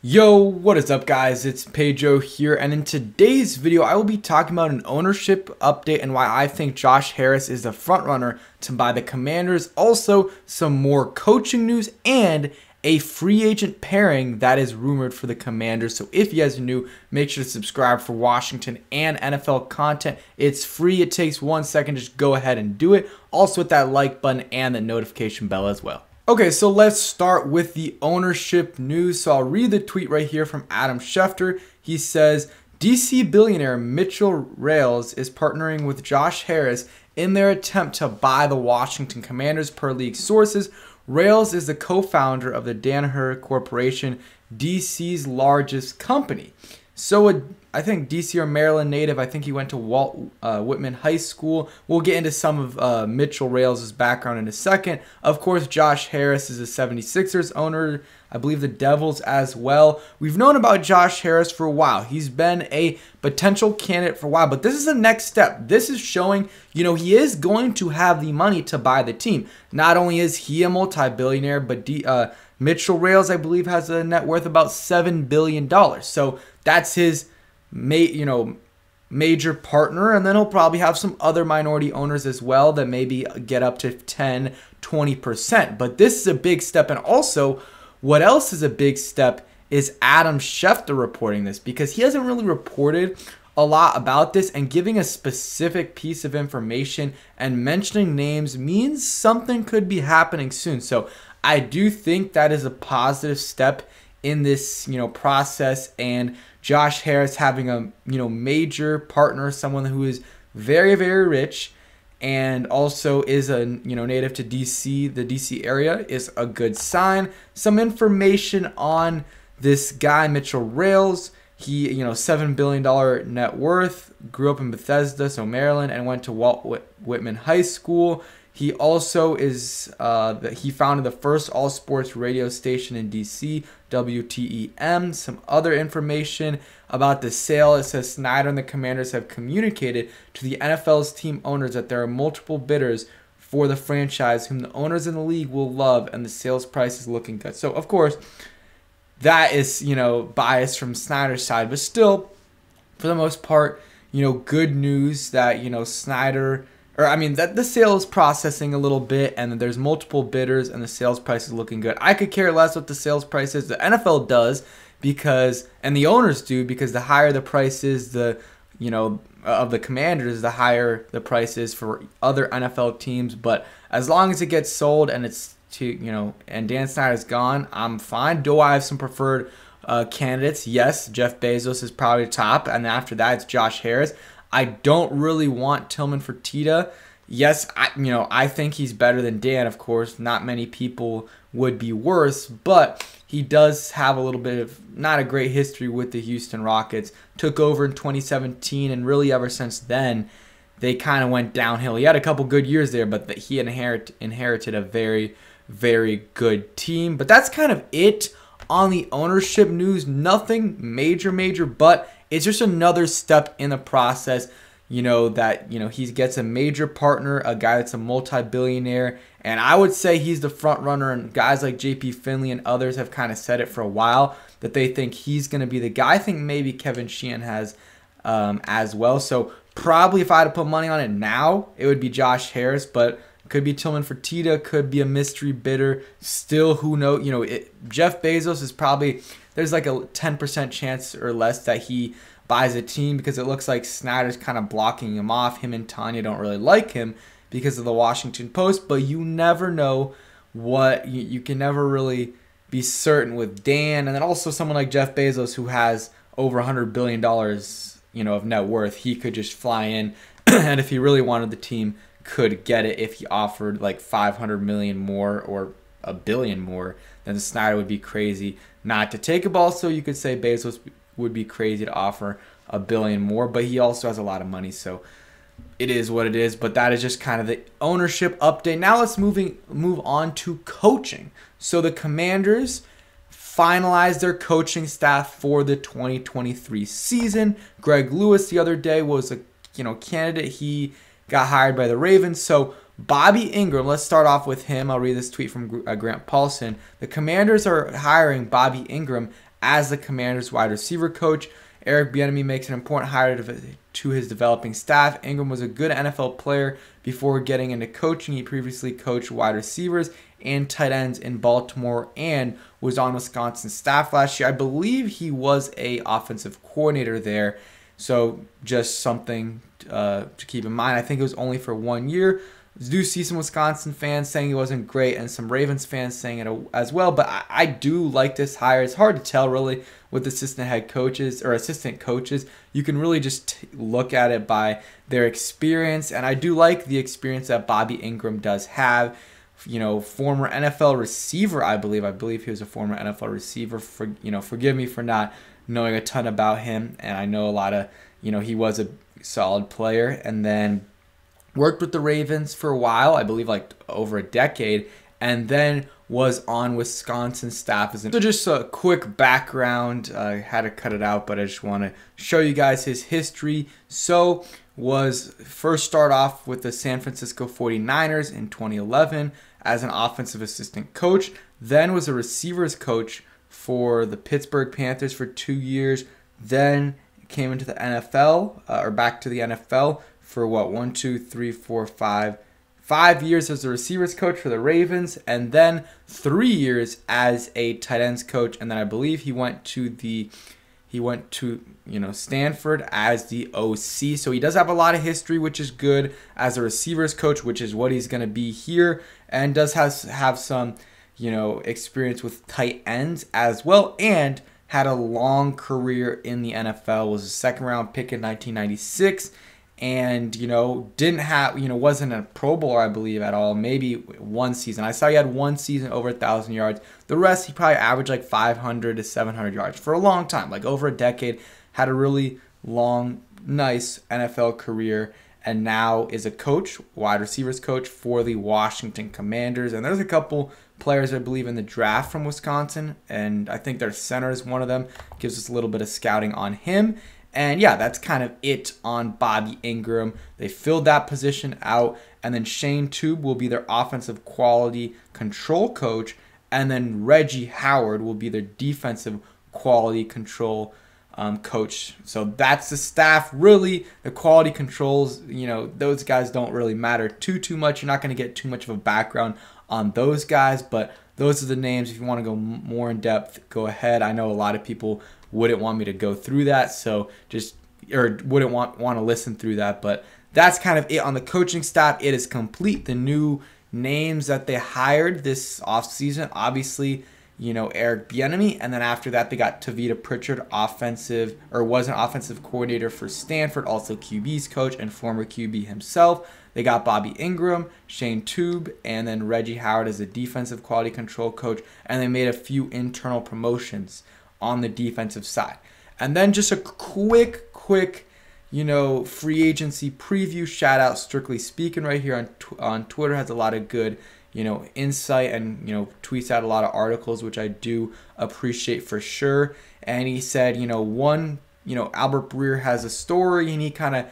Yo, what is up guys? It's Pedro here, and in today's video I will be talking about an ownership update and why I think Josh Harris is the front runner to buy the Commanders. Also, some more coaching news and a free agent pairing that is rumored for the Commanders. So if you guys are new, make sure to subscribe for Washington and NFL content. It's free. It takes 1 second. Just go ahead and do it. Also with that like button and the notification bell as well. Okay, so let's start with the ownership news. So I'll read the tweet right here from Adam Schefter. He says, DC billionaire Mitchell Rales is partnering with Josh Harris in their attempt to buy the Washington Commanders per league sources. Rales is the co-founder of the Danaher Corporation, DC's largest company. So I think DC or Maryland native. I think he went to Walt Whitman High School. We'll get into some of Mitchell Rales' background in a second. Of course, Josh Harris is a 76ers owner. I believe the Devils as well. We've known about Josh Harris for a while. He's been a potential candidate for a while, but this is the next step. This is showing, he is going to have the money to buy the team. Not only is he a multi-billionaire, but Mitchell Rales, I believe, has a net worth about $7 billion. So that's his major partner, and then he'll probably have some other minority owners as well that maybe get up to 10-20%. But this is a big step. And also, what else is a big step is Adam Schefter reporting this, because he hasn't really reported a lot about this, and giving a specific piece of information and mentioning names means something could be happening soon. So I do think that is a positive step in this process, and Josh Harris having a major partner, someone who is very, very rich and also is a native to DC, the DC area, is a good sign. Some information on this guy Mitchell Rales. He $7 billion net worth, grew up in Bethesda, so Maryland, and went to Walt Whitman High School. He also is he founded the first all sports radio station in DC, WTEM. Some other information about the sale. It says Snyder and the Commanders have communicated to the NFL's team owners that there are multiple bidders for the franchise whom the owners in the league will love, and the sales price is looking good. So of course, that is biased from Snyder's side, but still, for the most part, good news that Snyder. That the sale is processing a little bit, and there's multiple bidders, and the sales price is looking good. I could care less what the sales price is. The NFL does, and the owners do, because the higher the price is, of the Commanders, the higher the price is for other NFL teams. But as long as it gets sold and it's and Dan Snyder's gone, I'm fine. Do I have some preferred candidates? Yes, Jeff Bezos is probably top, and after that it's Josh Harris. I don't really want Tillman Fertitta. Yes, I think he's better than Dan, of course. Not many people would be worse, but he does have a little bit of not a great history with the Houston Rockets. Took over in 2017, and really ever since then, they kind of went downhill. He had a couple good years there, but he inherited a very, very good team. But that's kind of it on the ownership news. Nothing major, but it's just another step in the process, that, he gets a major partner, a guy that's a multi-billionaire, and I would say he's the front runner, and guys like JP Finley and others have kind of said it for a while, that they think he's going to be the guy. I think maybe Kevin Sheehan has as well. So probably if I had to put money on it now, it would be Josh Harris, but could be Tillman Fertitta, could be a mystery bidder. Still, who knows? Jeff Bezos is probably, there's like a 10% chance or less that he buys a team, because it looks like Snyder's kind of blocking him off. Him and Tanya don't really like him because of the Washington Post, but you never know what, you can never really be certain with Dan. And then also someone like Jeff Bezos, who has over $100 billion, of net worth. He could just fly in, and if he really wanted the team, could get it if he offered like $500 million more or $1 billion more. Then Snyder would be crazy not to take a ball. So you could say Bezos would be crazy to offer $1 billion more, but he also has a lot of money, so it is what it is. But that is just kind of the ownership update. Now let's move on to coaching. So the Commanders finalized their coaching staff for the 2023 season. Greg Lewis the other day was a candidate. He got hired by the Ravens. So Bobby Ingram, let's start off with him. I'll read this tweet from Grant Paulson. The Commanders are hiring Bobby Ingram as the Commanders wide receiver coach. Eric Bieniemy makes an important hire to his developing staff. Ingram was a good NFL player before getting into coaching. He previously coached wide receivers and tight ends in Baltimore and was on Wisconsin's staff last year. I believe he was a offensive coordinator there. So just something to keep in mind. I think it was only for 1 year. I do see some Wisconsin fans saying it wasn't great and some Ravens fans saying it as well, but I do like this hire. It's hard to tell really with assistant head coaches or assistant coaches. You can really just look at it by their experience, and I do like the experience that Bobby Ingram does have. You know, former NFL receiver, I believe. I believe he was a former NFL receiver. Forgive me for not knowing a ton about him, and I know a lot of, he was a solid player, and then worked with the Ravens for a while, I believe like over a decade, and then was on Wisconsin staff. So just a quick background. I had to cut it out, but I just want to show you guys his history. So was first start off with the San Francisco 49ers in 2011 as an offensive assistant coach. Then was a receivers coach for the Pittsburgh Panthers for 2 years. Then came into the NFL, or back to the NFL for 5 years as a receivers coach for the Ravens, and then 3 years as a tight ends coach. And then I believe he went to Stanford as the OC. So he does have a lot of history, which is good as a receivers coach, which is what he's going to be here, and does have some experience with tight ends as well, and had a long career in the NFL. Was a second round pick in 1996. And, wasn't a Pro Bowler, I believe, at all. Maybe one season. I saw he had one season over 1,000 yards. The rest, he probably averaged like 500 to 700 yards for a long time, like over a decade. Had a really long, nice NFL career, and now is a coach, wide receivers coach for the Washington Commanders. And there's a couple players, I believe, in the draft from Wisconsin, and I think their center is one of them. Gives us a little bit of scouting on him. And yeah, that's kind of it on Bobby Ingram. They filled that position out. And then Shane Tube will be their offensive quality control coach. And then Reggie Howard will be their defensive quality control coach. So that's the staff. Really, the quality controls, those guys don't really matter too much. You're not going to get too much of a background on those guys. But those are the names. If you want to go more in depth, go ahead. I know a lot of people wouldn't want me to go through that, wouldn't want to listen through that, but that's kind of it on the coaching staff. It is complete. The new names that they hired this offseason, obviously, Eric Bieniemy, and then after that they got Tavita Pritchard, was an offensive coordinator for Stanford, also QB's coach and former QB himself. They got Bobby Ingram, Shane Tube, and then Reggie Howard as a defensive quality control coach, and they made a few internal promotions on the defensive side. And then just a quick free agency preview. Shout out Strictly Speaking right here on Twitter. Has a lot of good insight and tweets out a lot of articles, which I do appreciate for sure. And he said Albert Breer has a story, and he kind of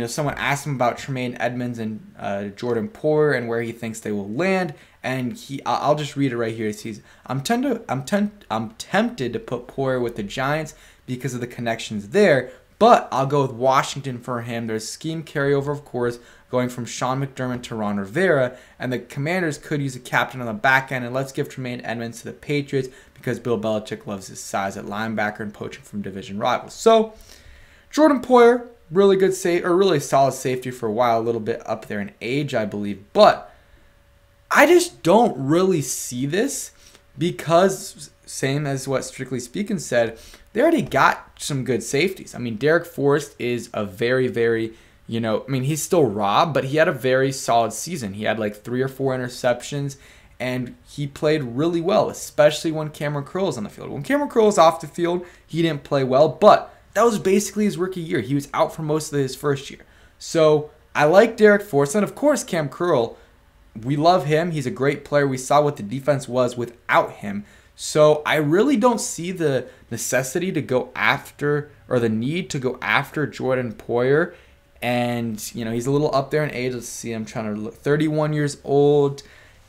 someone asked him about Tremaine Edmonds and Jordan Poyer and where he thinks they will land. And I'll just read it right here. It says, I'm tempted to put Poyer with the Giants because of the connections there, but I'll go with Washington for him. There's scheme carryover, of course, going from Sean McDermott to Ron Rivera, and the Commanders could use a captain on the back end. And let's give Tremaine Edmonds to the Patriots because Bill Belichick loves his size at linebacker and poaching from division rivals. So Jordan Poyer, really good really solid safety for a while, a little bit up there in age, I believe, but I just don't really see this because, same as what Strictly Speaking said, they already got some good safeties. I mean, Derek Forrest is a very, very, he's still raw, but he had a very solid season. He had like 3 or 4 interceptions, and he played really well, especially when Cameron Curl was on the field. When Cameron Curl was off the field, he didn't play well, but that was basically his rookie year. He was out for most of his first year. So I like Derek Forrest, and of course Cam Curl. We love him. He's a great player. We saw what the defense was without him. So I really don't see the necessity to go after, or the need to go after Jordan Poyer. And, he's a little up there in age. Let's see, I'm trying to look. 31 years old.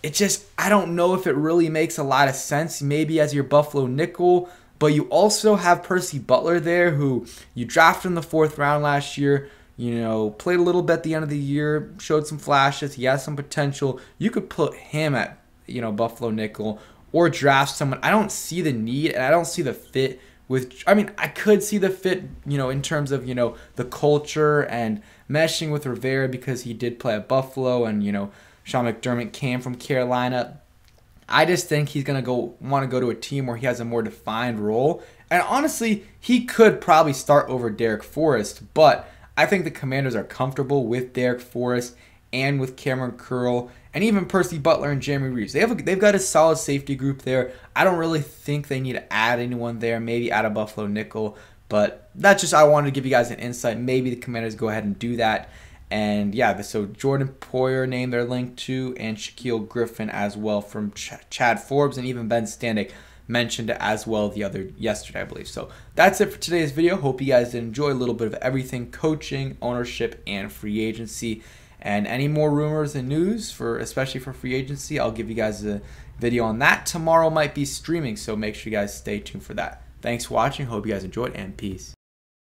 I don't know if it really makes a lot of sense. Maybe as your Buffalo nickel, But you also have Percy Butler there, who you drafted in the 4th round last year. You know, played a little bit at the end of the year, showed some flashes. He has some potential. You could put him at, you know, Buffalo nickel or draft someone. I don't see the need, and I don't see the fit with, I mean, I could see the fit, you know, in terms of, you know, the culture and meshing with Rivera because he did play at Buffalo, and, you know, Sean McDermott came from Carolina. I just think he's going to want to go to a team where he has a more defined role. And honestly, he could probably start over Derek Forrest, but I think the Commanders are comfortable with Derek Forrest and with Cameron Curl and even Percy Butler and Jeremy Reeves. They've got a solid safety group there. I don't really think they need to add anyone there, maybe add a Buffalo nickel, but that's just, I wanted to give you guys an insight. Maybe the Commanders go ahead and do that. And yeah, so Jordan Poyer named their link to, and Shaquille Griffin as well from Chad Forbes, and even Ben Stanek mentioned it as well yesterday, I believe. So that's it for today's video. Hope you guys did enjoy a little bit of everything: coaching, ownership, and free agency. And any more rumors and news, especially for free agency, I'll give you guys a video on that. Tomorrow might be streaming, so make sure you guys stay tuned for that. Thanks for watching. Hope you guys enjoyed, and peace.